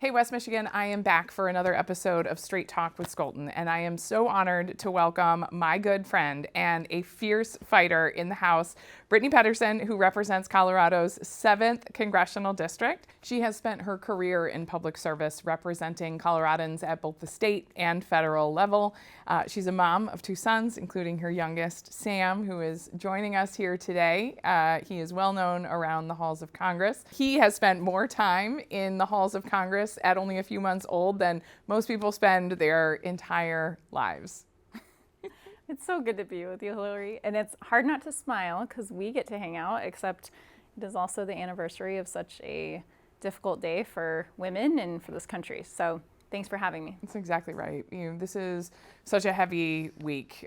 Hey, West Michigan, I am back for another episode of Straight Talk with Scholten, and I am so honored to welcome my good friend and a fierce fighter in the House, Brittany Pettersen, who represents Colorado's 7th Congressional District. She has spent her career in public service representing Coloradans at both the state and federal level. She's a mom of 2 sons, including her youngest, Sam, who is joining us here today. He is well known around the halls of Congress. He has spent more time in the halls of Congress at only a few months old than most people spend their entire lives. It's so good to be with you, Hillary. And it's hard not to smile because we get to hang out, except it is also the anniversary of such a difficult day for women and for this country. So thanks for having me. That's exactly right. This is such a heavy week.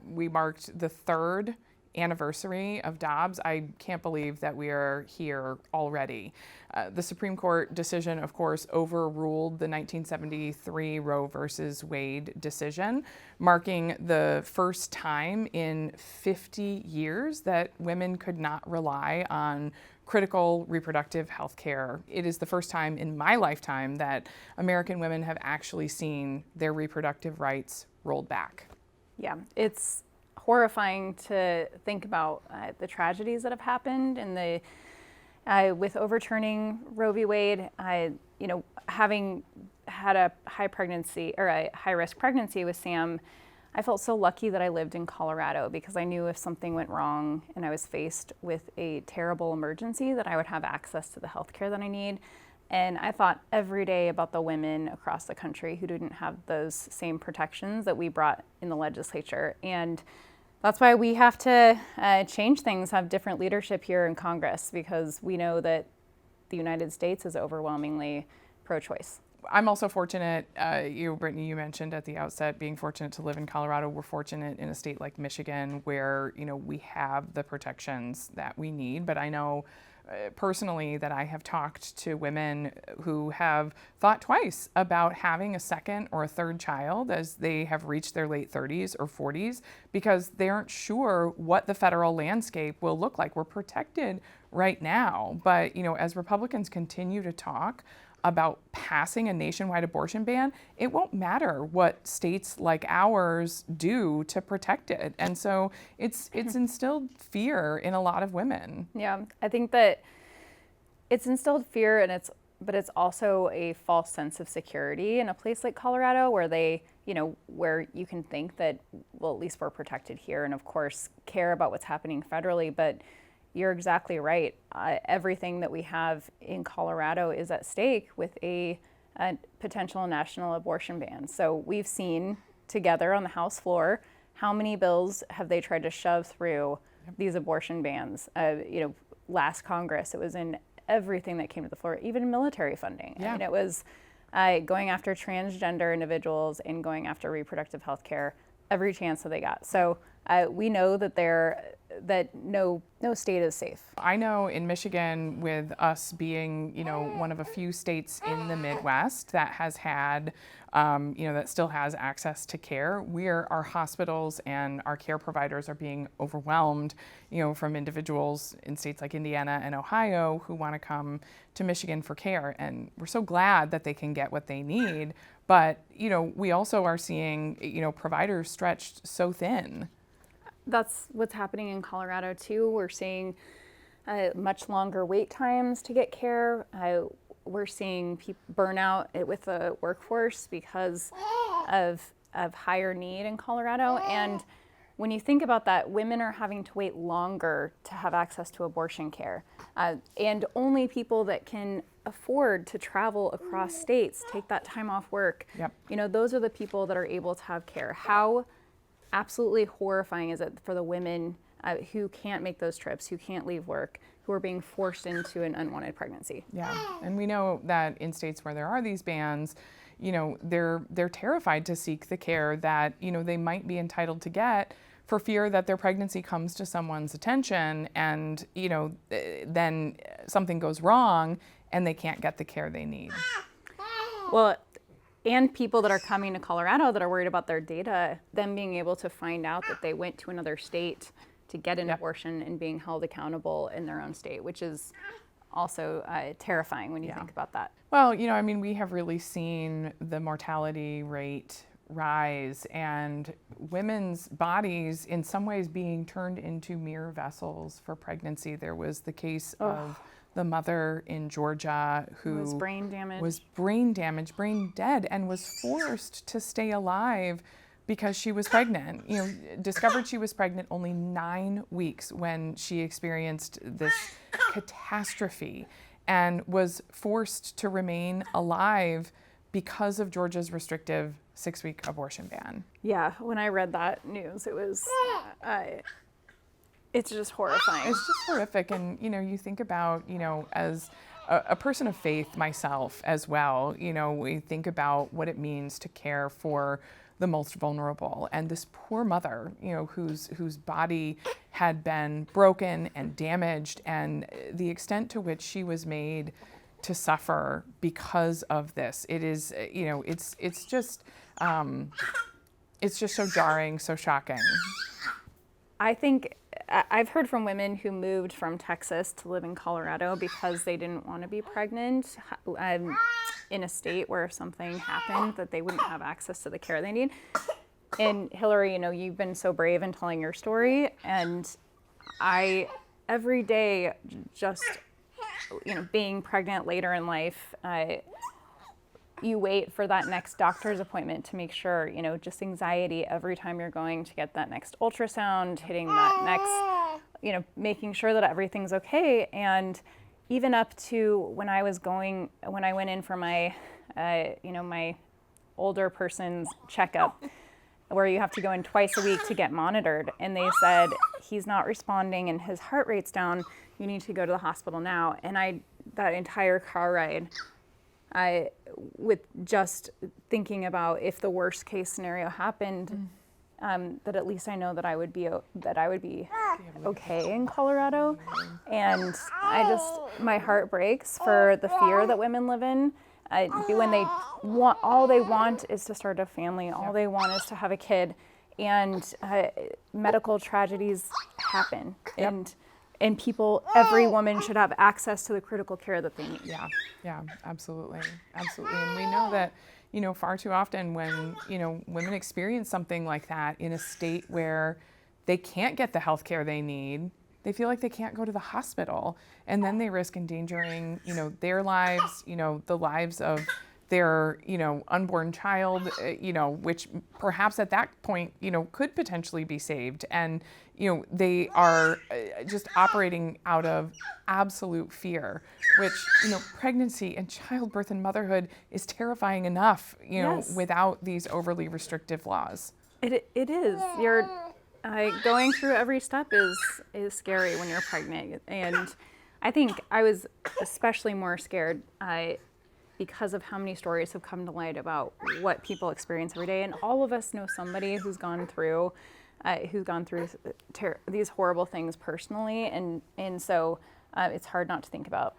We marked the 3rd anniversary of Dobbs. I can't believe that we are here already. The Supreme Court decision, of course, overruled the 1973 Roe versus Wade decision, marking the first time in 50 years that women could not rely on critical reproductive health care. It is the first time in my lifetime that American women have actually seen their reproductive rights rolled back. Yeah, it's horrifying to think about the tragedies that have happened and with overturning Roe v. Wade. Having had a high-risk pregnancy with Sam, I felt so lucky that I lived in Colorado because I knew if something went wrong and I was faced with a terrible emergency that I would have access to the health care that I need. And I thought every day about the women across the country who didn't have those same protections that we brought in the legislature. And that's why we have to change things, have different leadership here in Congress, because we know that the United States is overwhelmingly pro-choice. I'm also fortunate, Brittany, you mentioned at the outset being fortunate to live in Colorado. We're fortunate in a state like Michigan where, we have the protections that we need. But I know personally that I have talked to women who have thought twice about having a second or a third child as they have reached their late 30s or 40s because they aren't sure what the federal landscape will look like. We're protected right now, but as Republicans continue to talk about passing a nationwide abortion ban, it won't matter what states like ours do to protect it. And so it's instilled fear in a lot of women. Yeah, I think that it's instilled fear, but it's also a false sense of security in a place like Colorado where where you can think that, well, at least we're protected here and of course care about what's happening federally, but you're exactly right. Everything that we have in Colorado is at stake with a potential national abortion ban. So we've seen together on the House floor how many bills have they tried to shove through these abortion bans. Last Congress, it was in everything that came to the floor, even military funding. Yeah. I mean, it was going after transgender individuals and going after reproductive health care every chance that they got. So we know that no state is safe. I know in Michigan, with us being, one of a few states in the Midwest that has had, that still has access to care, our hospitals and our care providers are being overwhelmed, from individuals in states like Indiana and Ohio who want to come to Michigan for care. And we're so glad that they can get what they need. But, we also are seeing, providers stretched so thin. That's what's happening in Colorado too. We're seeing much longer wait times to get care. We're seeing people burn out with the workforce because of higher need in Colorado. And when you think about that, women are having to wait longer to have access to abortion care. And only people that can afford to travel across states take that time off work. Yep. Those are the people that are able to have care. How absolutely horrifying is it for the women who can't make those trips, who can't leave work, who are being forced into an unwanted pregnancy. Yeah, and we know that in states where there are these bans, they're terrified to seek the care that, they might be entitled to get for fear that their pregnancy comes to someone's attention and, then something goes wrong and they can't get the care they need. Well, and people that are coming to Colorado that are worried about their data, them being able to find out that they went to another state to get an abortion and being held accountable in their own state, which is also terrifying when you think about that. Well, I mean, we have really seen the mortality rate rise and women's bodies in some ways being turned into mere vessels for pregnancy. There was the case of the mother in Georgia who was brain damaged, brain dead, and was forced to stay alive because she was pregnant. Discovered she was pregnant only 9 weeks when she experienced this catastrophe and was forced to remain alive because of Georgia's restrictive 6-week abortion ban. Yeah, when I read that news, it was, it's just horrifying. It's just horrific. And, you think about, as a person of faith myself as well, we think about what it means to care for the most vulnerable. And this poor mother, whose body had been broken and damaged, and the extent to which she was made to suffer because of this. It is, it's just so jarring, so shocking. I think I've heard from women who moved from Texas to live in Colorado because they didn't want to be pregnant in a state where if something happened that they wouldn't have access to the care they need. And Hillary, you've been so brave in telling your story, and I every day just being pregnant later in life, you wait for that next doctor's appointment to make sure, just anxiety every time you're going to get that next ultrasound, hitting that next, making sure that everything's okay. And even up to when I went in for my, my older person's checkup, where you have to go in twice a week to get monitored. And they said, he's not responding and his heart rate's down. You need to go to the hospital now. And that entire car ride, with just thinking about if the worst case scenario happened, that at least I know that I would be okay in Colorado. And my heart breaks for the fear that women live in. When all they want is to start a family, all they want is to have a kid, and medical tragedies happen. And people, every woman should have access to the critical care that they need. Yeah, absolutely. And we know that, far too often when, women experience something like that in a state where they can't get the health care they need, they feel like they can't go to the hospital, and then they risk endangering, their lives, the lives of their, unborn child, which perhaps at that point, could potentially be saved. And, they are just operating out of absolute fear, which, pregnancy and childbirth and motherhood is terrifying enough, without these overly restrictive laws. It is. You're going through every step is scary when you're pregnant. And I think I was especially more scared because of how many stories have come to light about what people experience every day. And all of us know somebody who's gone through these horrible things personally. And so it's hard not to think about.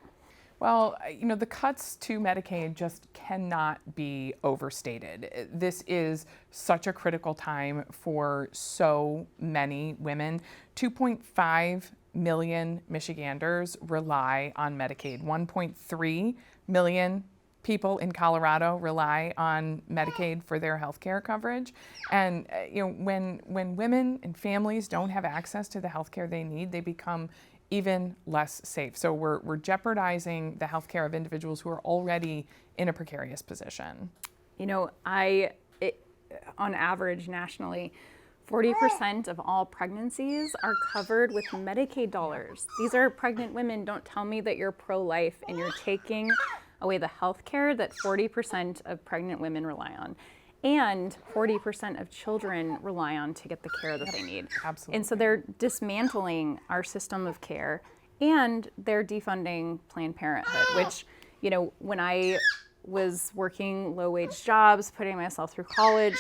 Well, the cuts to Medicaid just cannot be overstated. This is such a critical time for so many women. 2.5 million Michiganders rely on Medicaid. 1.3 million people in Colorado rely on Medicaid for their health care coverage. And when women and families don't have access to the health care they need, they become even less safe. So we're jeopardizing the health care of individuals who are already in a precarious position. On average nationally, 40% of all pregnancies are covered with Medicaid dollars. These are pregnant women. Don't tell me that you're pro-life and you're taking away the health care that 40% of pregnant women rely on. And 40% of children rely on to get the care that they need. Absolutely. And so they're dismantling our system of care, and they're defunding Planned Parenthood, which, when I was working low-wage jobs, putting myself through college,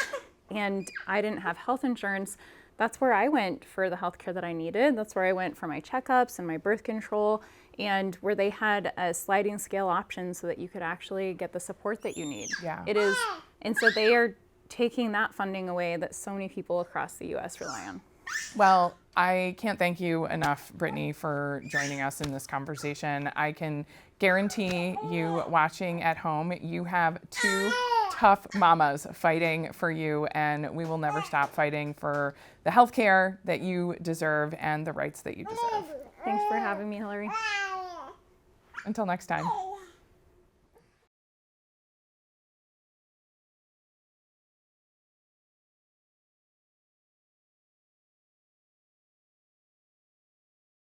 and I didn't have health insurance, that's where I went for the health care that I needed. That's where I went for my checkups and my birth control, and where they had a sliding scale option so that you could actually get the support that you need. Yeah. It is, and so they are taking that funding away that so many people across the U.S. rely on. Well, I can't thank you enough, Brittany, for joining us in this conversation. I can guarantee you watching at home, you have two tough mamas fighting for you, and we will never stop fighting for the health care that you deserve and the rights that you deserve. Thanks for having me, Hillary. Until next time.